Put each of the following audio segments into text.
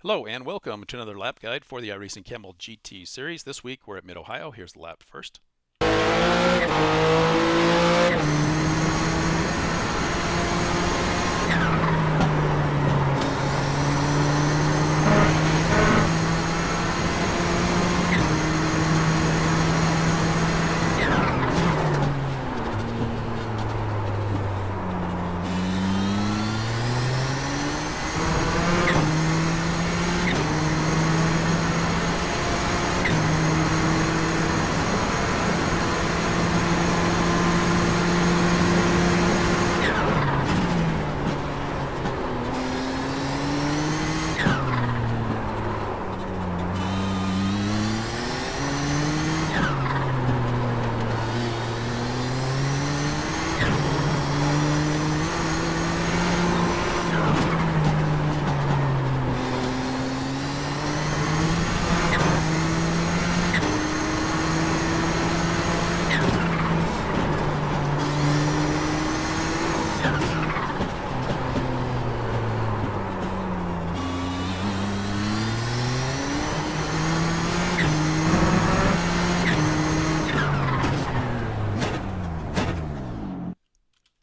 Hello and welcome to another lap guide for the iRacing Camel GT series. This week we're at Mid-Ohio. Here's the lap first.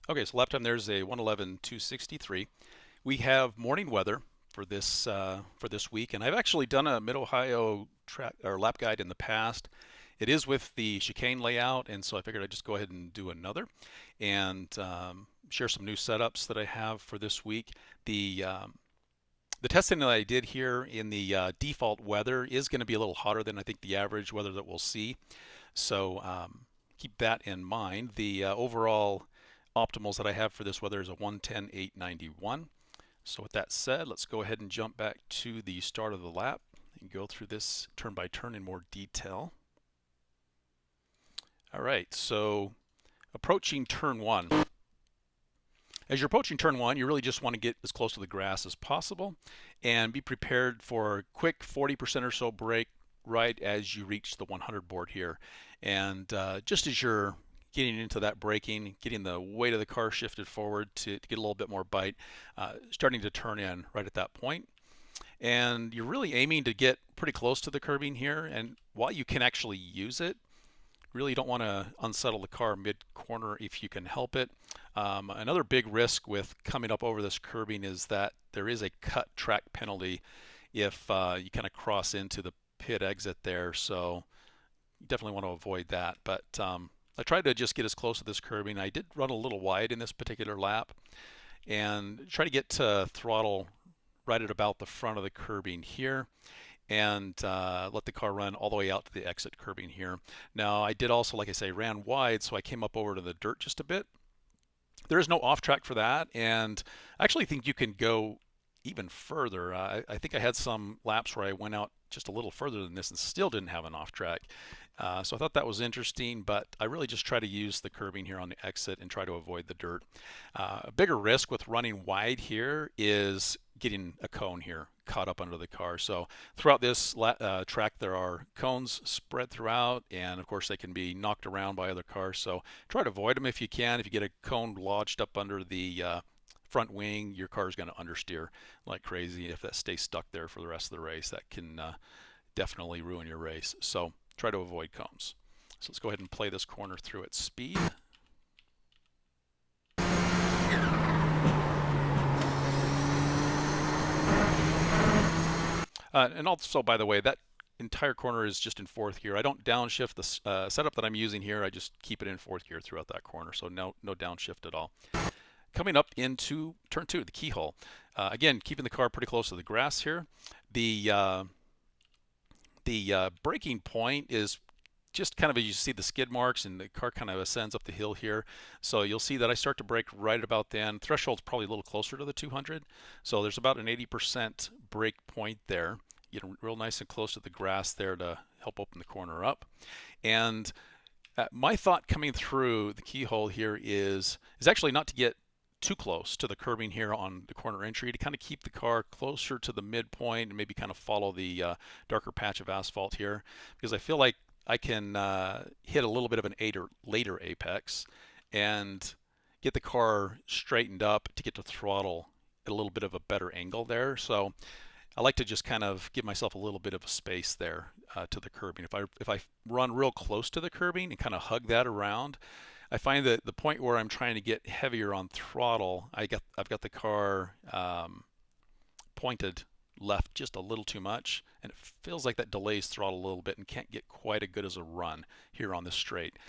Okay, so lap time there's a 1:11:263. We have morning weather for this week, and I've actually done a Mid-Ohio track or lap guide in the past. It is with the chicane layout, and so I figured I'd just go ahead and do another and share some new setups that I have for this week. The testing that I did here in the default weather is going to be a little hotter than I think the average weather that we'll see. So keep that in mind. The overall optimals that I have for this weather is a 110.891. So with that said, let's go ahead and jump back to the start of the lap and go through this turn by turn in more detail. All right, so approaching turn one. As you're approaching turn one, you really just want to get as close to the grass as possible and be prepared for a quick 40% or so brake right as you reach the 100 board here. And just as you're getting into that braking, getting the weight of the car shifted forward to get a little bit more bite, starting to turn in right at that point. And you're really aiming to get pretty close to the curbing here. And while you can actually use it, really don't want to unsettle the car mid-corner if you can help it. Another big risk with coming up over this curbing is that there is a cut track penalty if you kind of cross into the pit exit there. So you definitely want to avoid that. But I tried to just get as close to this curbing. I did run a little wide in this particular lap and try to get to throttle right at about the front of the curbing here and let the car run all the way out to the exit curbing here. Now I did also, like I say, ran wide, so I came up over to the dirt just a bit. There is no off track for that, and I actually think you can go even further. I think I had some laps where I went out just a little further than this and still didn't have an off track. So I thought that was interesting, but I really just try to use the curbing here on the exit and try to avoid the dirt. A bigger risk with running wide here is getting a cone here caught up under the car. So throughout this track there are cones spread throughout, and of course they can be knocked around by other cars. So try to avoid them if you can. If you get a cone lodged up under the front wing, your car is going to understeer like crazy. If that stays stuck there for the rest of the race, that can definitely ruin your race. So try to avoid cones. So let's go ahead and play this corner through at speed. And also, by the way, that entire corner is just in fourth gear. I don't downshift the setup that I'm using here. I just keep it in fourth gear throughout that corner, so no downshift at all. Coming up into turn two, the keyhole. Again, keeping the car pretty close to the grass here. The braking point is just kind of as you see the skid marks, and the car kind of ascends up the hill here. So you'll see that I start to brake right about then. Threshold's probably a little closer to the 200. So there's about an 80% brake point there. Get real nice and close to the grass there to help open the corner up. And my thought coming through the keyhole here is actually not to get too close to the curbing here on the corner entry, to kind of keep the car closer to the midpoint and maybe kind of follow the darker patch of asphalt here, because I feel like I can hit a little bit of an later apex and get the car straightened up to get to throttle at a little bit of a better angle there. So I like to just kind of give myself a little bit of a space there to the curbing. If I run real close to the curbing and kind of hug that around, I find that the point where I'm trying to get heavier on throttle, I've got the car pointed left just a little too much, and it feels like that delays throttle a little bit and can't get quite as good as a run here on this straight.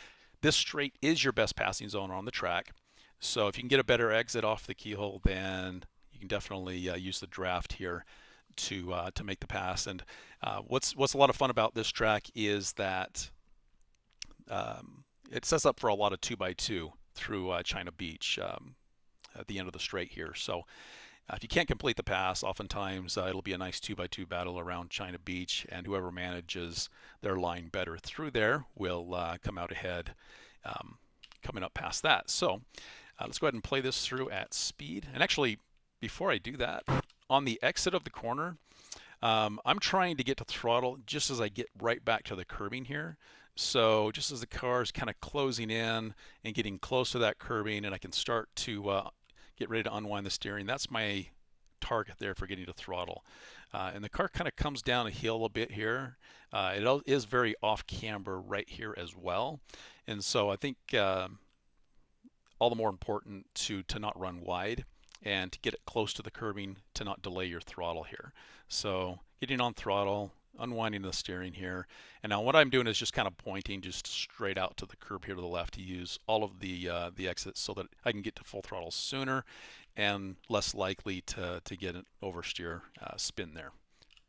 This straight is your best passing zone on the track, so if you can get a better exit off the keyhole, then you can definitely use the draft here to make the pass. And what's a lot of fun about this track is that it sets up for a lot of 2x2 through China Beach at the end of the straight here. So if you can't complete the pass, oftentimes it'll be a nice 2x2 battle around China Beach, and whoever manages their line better through there will come out ahead coming up past that. So let's go ahead and play this through at speed. And actually, before I do that, on the exit of the corner, I'm trying to get to throttle just as I get right back to the curbing here. So just as the car is kind of closing in and getting close to that curbing, and I can start to get ready to unwind the steering, that's my target there for getting to throttle. And the car kind of comes down a hill a bit here. It is very off camber right here as well. And so I think all the more important to not run wide and to get it close to the curbing to not delay your throttle here. So getting on throttle, unwinding the steering here. And now what I'm doing is just kind of pointing just straight out to the curb here to the left to use all of the exits so that I can get to full throttle sooner and less likely to get an oversteer spin there.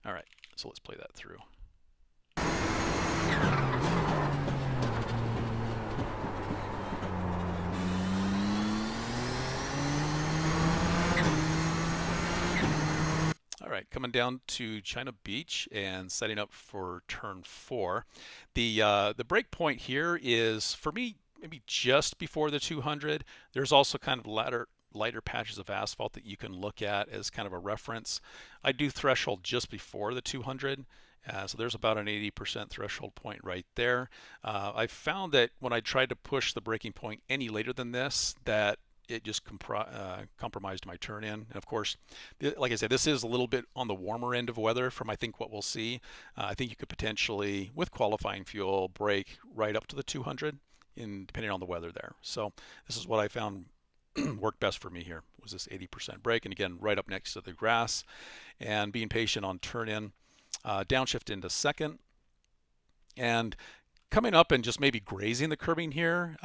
All right, so let's play that through. All right, coming down to China Beach and setting up for turn 4. The break point here is, for me, maybe just before the 200. There's also kind of lighter patches of asphalt that you can look at as kind of a reference. I do threshold just before the 200. So there's about an 80% threshold point right there. I found that when I tried to push the braking point any later than this, that it just compromised my turn in. And of course, like I said, this is a little bit on the warmer end of weather from I think what we'll see. I think you could potentially, with qualifying fuel, brake right up to the 200, depending on the weather there. So this is what I found worked best for me here, was this 80% brake. And again, right up next to the grass, and being patient on turn in, downshift into second, and coming up and just maybe grazing the curbing here.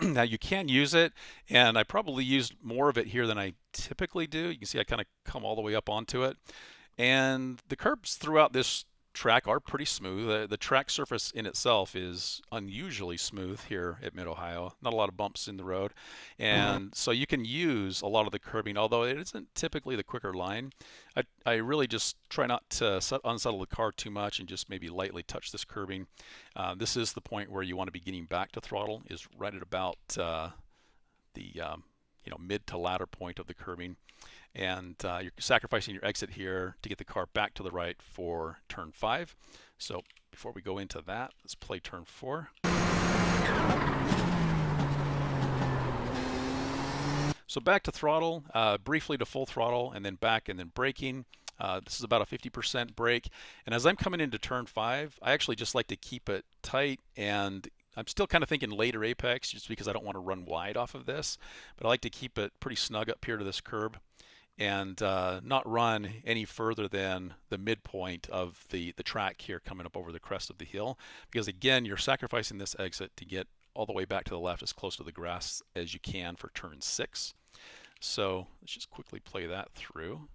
Now you can use it, and I probably used more of it here than I typically do. You can see I kind of come all the way up onto it, and the curbs throughout this track are pretty smooth. The track surface in itself is unusually smooth here at Mid-Ohio. Not a lot of bumps in the road, and so you can use a lot of the curbing, although it isn't typically the quicker line. I really just try not to unsettle the car too much and just maybe lightly touch this curbing. This is the point where you want to be getting back to throttle, is right at about the mid to latter point of the curbing. And you're sacrificing your exit here to get the car back to the right for turn 5. So before we go into that, let's play turn 4. So back to throttle, briefly to full throttle, and then back, and then braking. This is about a 50% brake. And as I'm coming into turn 5, I actually just like to keep it tight, and I'm still kind of thinking later apex just because I don't want to run wide off of this. But I like to keep it pretty snug up here to this curb, and not run any further than the midpoint of the track here coming up over the crest of the hill, because again, you're sacrificing this exit to get all the way back to the left as close to the grass as you can for turn 6. So let's just quickly play that through.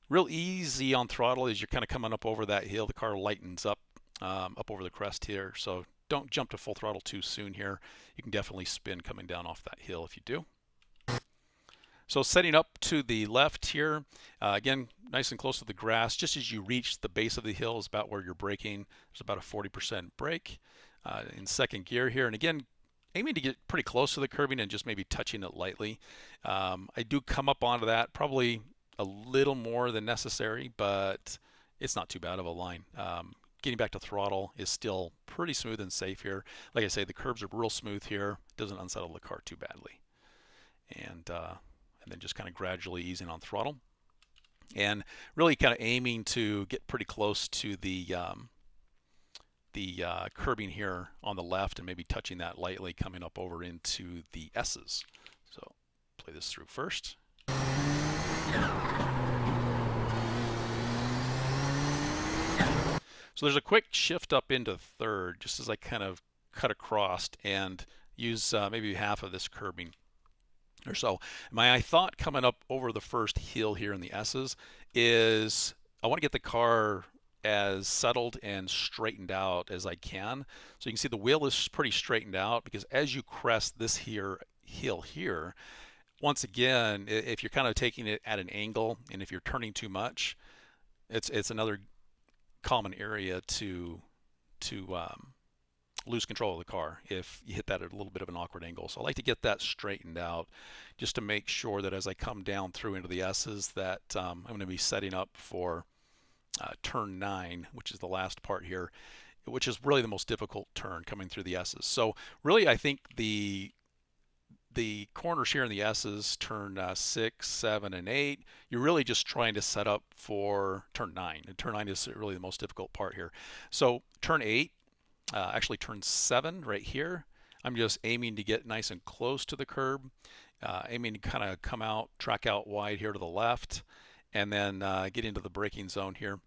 Real easy on throttle as you're kind of coming up over that hill. The car lightens up up over the crest here, so don't jump to full throttle too soon here. You can definitely spin coming down off that hill if you do. So setting up to the left here, again, nice and close to the grass. Just as you reach the base of the hill is about where you're braking. There's about a 40% brake in second gear here. And again, aiming to get pretty close to the curbing and just maybe touching it lightly. I do come up onto that probably a little more than necessary, but it's not too bad of a line. Getting back to throttle is still pretty smooth and safe here. Like I say, the curbs are real smooth here. Doesn't unsettle the car too badly. and then just kind of gradually easing on throttle, and really kind of aiming to get pretty close to the curbing here on the left, and maybe touching that lightly coming up over into the S's. So play this through first. So there's a quick shift up into third just as I kind of cut across and use maybe half of this curbing or so. My thought coming up over the first hill here in the S's is I want to get the car as settled and straightened out as I can. So you can see the wheel is pretty straightened out, because as you crest this hill here, once again, if you're kind of taking it at an angle and if you're turning too much, it's another common area to lose control of the car if you hit that at a little bit of an awkward angle. So I like to get that straightened out just to make sure that as I come down through into the S's that I'm going to be setting up for turn 9, which is the last part here, which is really the most difficult turn coming through the S's. So really I think the corners here in the S's, turn 6, 7, and 8, you're really just trying to set up for turn 9. And turn 9 is really the most difficult part here. So turn 8, actually turn 7 right here, I'm just aiming to get nice and close to the curb, aiming to kind of come out, track out wide here to the left, and then get into the braking zone here.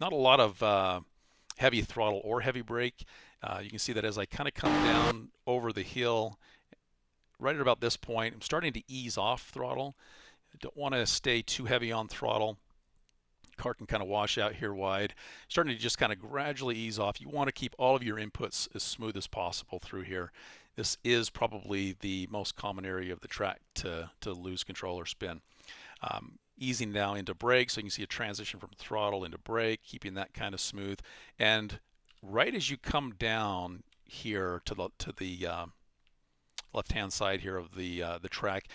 Not a lot of heavy throttle or heavy brake. You can see that as I kind of come down over the hill, right at about this point, I'm starting to ease off throttle. I don't want to stay too heavy on throttle. Car can kind of wash out here wide. Starting to just kind of gradually ease off. You want to keep all of your inputs as smooth as possible through here. This is probably the most common area of the track to lose control or spin. Easing now into brake, so you can see a transition from throttle into brake, keeping that kind of smooth. And right as you come down here to the left-hand side here of the track,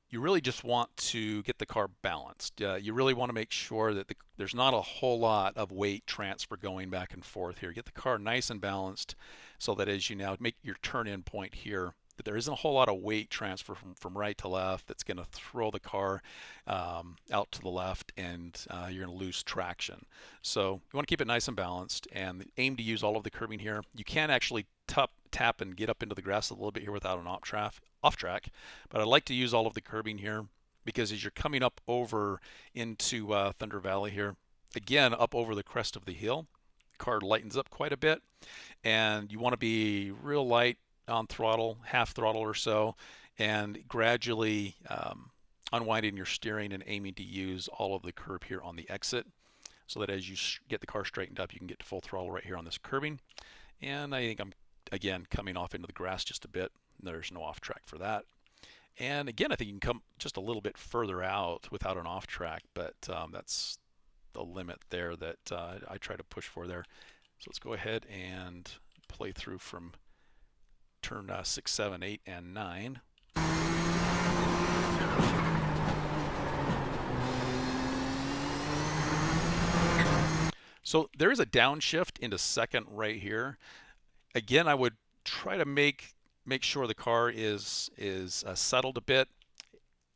you really just want to get the car balanced. You really want to make sure that there's not a whole lot of weight transfer going back and forth here. Get the car nice and balanced so that as you now make your turn-in point here, that there isn't a whole lot of weight transfer from right to left that's going to throw the car out to the left, and you're going to lose traction. So you want to keep it nice and balanced, and aim to use all of the curbing here. You can actually tap and get up into the grass a little bit here without an off track, but I like to use all of the curbing here, because as you're coming up over into Thunder Valley here, again up over the crest of the hill, the car lightens up quite a bit, and you want to be real light on throttle, half throttle or so, and gradually unwinding your steering and aiming to use all of the curb here on the exit, so that as you get the car straightened up, you can get to full throttle right here on this curbing. And I think I'm again coming off into the grass just a bit. There's no off track for that. And again, I think you can come just a little bit further out without an off track, but that's the limit there that I try to push for there. So let's go ahead and play through from turn 6, 7, 8, and 9. So there is a downshift into second right here. Again, I would try to make sure the car is settled a bit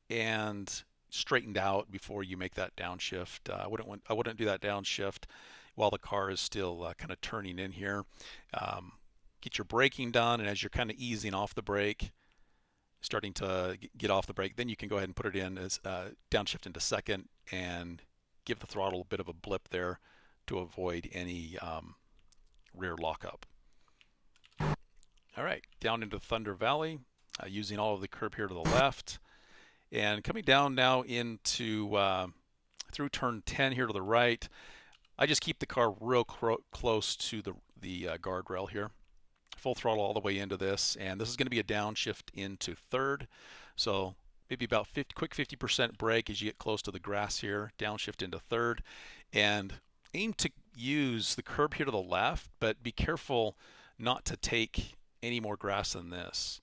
and straightened out before you make that downshift. I wouldn't do that downshift while the car is still kind of turning in here. Get your braking done, and as you're kind of easing off the brake, starting to get off the brake, then you can go ahead and put it in as downshift into second and give the throttle a bit of a blip there to avoid any rear lockup. All right, down into Thunder Valley, using all of the curb here to the left, and coming down now into through turn 10 here to the right. I just keep the car real close to the guardrail here. Full throttle all the way into this, and this is going to be a downshift into third. So maybe about quick 50% brake as you get close to the grass here, downshift into third, and aim to use the curb here to the left, but be careful not to take any more grass than this.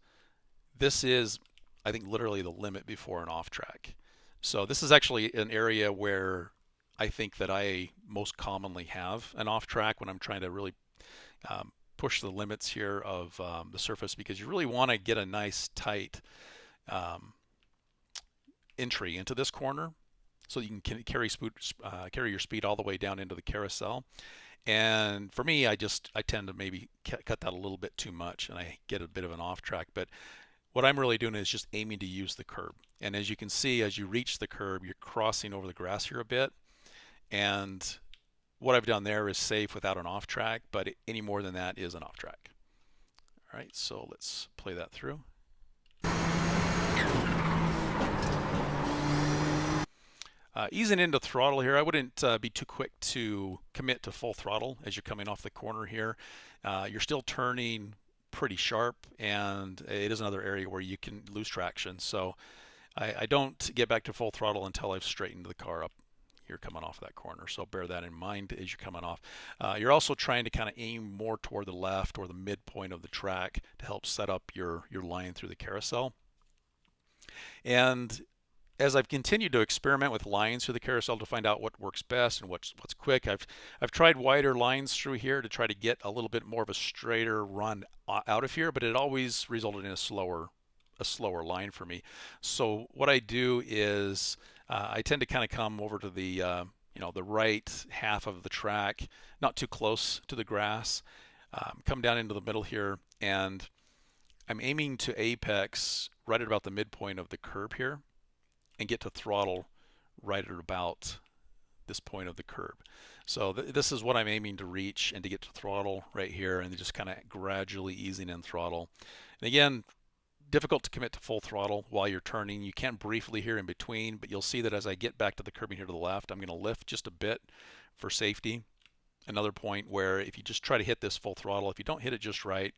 This is, I think, literally the limit before an off track. So this is actually an area where I think that I most commonly have an off track when I'm trying to really push the limits here of the surface, because you really want to get a nice tight um, entry into this corner, so you can carry your speed all the way down into the carousel. And for me, I tend to maybe cut that a little bit too much, and I get a bit of an off track. But what I'm really doing is just aiming to use the curb. And as you can see, as you reach the curb, you're crossing over the grass here a bit. And what I've done there is safe without an off track, but any more than that is an off track. All right, so let's play that through. Easing into throttle here, I wouldn't be too quick to commit to full throttle as you're coming off the corner here. You're still turning pretty sharp, and it is another area where you can lose traction. So I don't get back to full throttle until I've straightened the car up here coming off of that corner. So bear that in mind as you're coming off. You're also trying to kind of aim more toward the left or the midpoint of the track to help set up your line through the carousel. And as I've continued to experiment with lines through the carousel to find out what works best and what's quick, I've tried wider lines through here to try to get a little bit more of a straighter run out of here, but it always resulted in a slower line for me. So what I do is I tend to kind of come over to the the right half of the track, not too close to the grass, come down into the middle here, and I'm aiming to apex right at about the midpoint of the curb here, and get to throttle right at about this point of the curb. So this is what I'm aiming to reach and to get to throttle right here, and just kind of gradually easing in throttle. And again, difficult to commit to full throttle while you're turning. You can briefly here in between, but you'll see that as I get back to the curbing here to the left, I'm going to lift just a bit for safety. Another point where if you just try to hit this full throttle, if you don't hit it just right,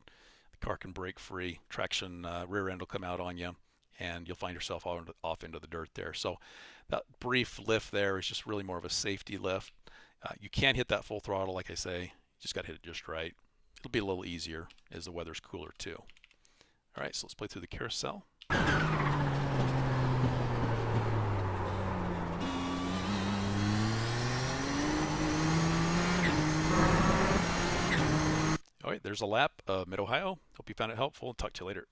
the car can break free. Traction, rear end will come out on you, and you'll find yourself off into the dirt there. So that brief lift there is just really more of a safety lift. You can hit that full throttle, like I say, you just got to hit it just right. It'll be a little easier as the weather's cooler too. All right, so let's play through the carousel. All right, there's a lap of Mid-Ohio. Hope you found it helpful. Talk to you later.